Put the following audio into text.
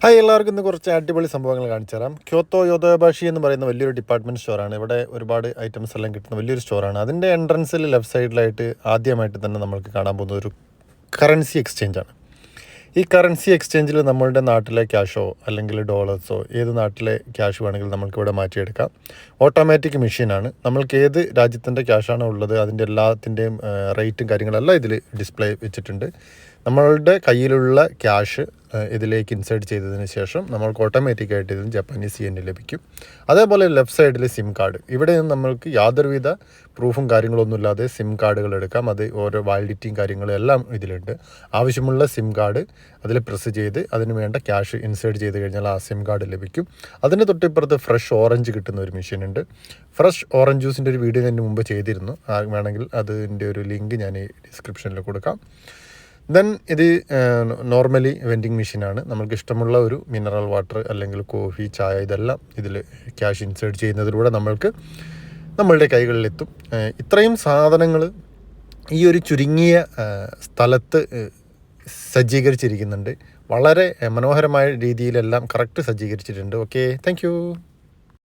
Hi, എല്ലാവർക്കും ഇന്ന് കുറച്ച് അടിപൊളി സംഭവങ്ങൾ കാണിച്ചു തരാം. ക്യോത്തോ യോദോബാഷി എന്ന് പറയുന്ന വലിയൊരു ഡിപ്പാർട്ട്മെൻറ്റ് സ്റ്റോറാണ്. ഇവിടെ ഒരുപാട് ഐറ്റംസ് എല്ലാം കിട്ടുന്ന വലിയൊരു സ്റ്റോറാണ്. അതിൻ്റെ എൻട്രൻസിൽ ലെഫ്റ്റ് സൈഡിലായിട്ട് ആദ്യമായിട്ട് തന്നെ നമ്മൾക്ക് കാണാൻ പോകുന്ന ഒരു കറൻസി എക്സ്ചേഞ്ചാണ്. ഈ കറൻസി എക്സ്ചേഞ്ചിൽ നമ്മളുടെ നാട്ടിലെ ക്യാഷോ അല്ലെങ്കിൽ ഡോളേഴ്സോ ഏത് നാട്ടിലെ ക്യാഷ് വേണമെങ്കിലും നമുക്കിവിടെ മാറ്റിയെടുക്കാം. ഓട്ടോമാറ്റിക് മെഷീനാണ്. നമ്മൾക്ക് ഏത് രാജ്യത്തിൻ്റെ ക്യാഷാണോ ഉള്ളത് അതിൻ്റെ എല്ലാത്തിൻ്റെയും റേറ്റും കാര്യങ്ങളെല്ലാം ഇതിൽ ഡിസ്പ്ലേ വെച്ചിട്ടുണ്ട്. നമ്മളുടെ കയ്യിലുള്ള ക്യാഷ് ഇതിലേക്ക് ഇൻസേർട്ട് ചെയ്തതിന് ശേഷം നമ്മൾക്ക് ഓട്ടോമാറ്റിക്കായിട്ട് ഇതിന് ജപ്പാനീസ് yen ലഭിക്കും. അതേപോലെ ലെഫ്റ്റ് സൈഡിൽ സിം കാർഡ്. ഇവിടെ നമ്മൾക്ക് യാതൊരുവിധ പ്രൂഫും കാര്യങ്ങളൊന്നുമില്ലാതെ സിം കാർഡുകൾ എടുക്കാം. അത് ഓരോ വാലിഡിറ്റിയും കാര്യങ്ങളും എല്ലാം ഇതിലുണ്ട്. ആവശ്യമുള്ള സിം കാർഡ് അതിൽ പ്രസ് ചെയ്ത് അതിന് വേണ്ട ക്യാഷ് ഇൻസേർട്ട് ചെയ്ത് കഴിഞ്ഞാൽ ആ സിം കാർഡ് ലഭിക്കും. അതിന് തൊട്ടിപ്പുറത്ത് ഫ്രഷ് ഓറഞ്ച് കിട്ടുന്ന ഒരു മെഷീൻ ഉണ്ട്. ഫ്രഷ് ഓറഞ്ച് ജ്യൂസിൻ്റെ ഒരു വീഡിയോ ഞാൻ മുമ്പ് ചെയ്തിരുന്നു. വേണമെങ്കിൽ അതിൻ്റെ ഒരു ലിങ്ക് ഞാൻ ഈ ഡിസ്ക്രിപ്ഷനിൽ കൊടുക്കാം. ദെൻ ഇത് നോർമലി വെൻഡിങ് മെഷീനാണ്. നമുക്ക് ഇഷ്ടമുള്ള ഒരു മിനറൽ വാട്ടർ അല്ലെങ്കിൽ കോഫി, ചായ ഇതെല്ലാം ഇതിൽ ക്യാഷ് ഇൻസേർട്ട് ചെയ്യുന്നതിലൂടെ നമ്മളുടെ കൈകളിലെത്തും. ഇത്രയും സാധനങ്ങൾ ഈ ഒരു ചുരുങ്ങിയ സ്ഥലത്ത് സജ്ജീകരിച്ചിരിക്കുന്നുണ്ട്. വളരെ മനോഹരമായ രീതിയിലെല്ലാം കറക്റ്റ് സജ്ജീകരിച്ചിട്ടുണ്ട്. Okay, thank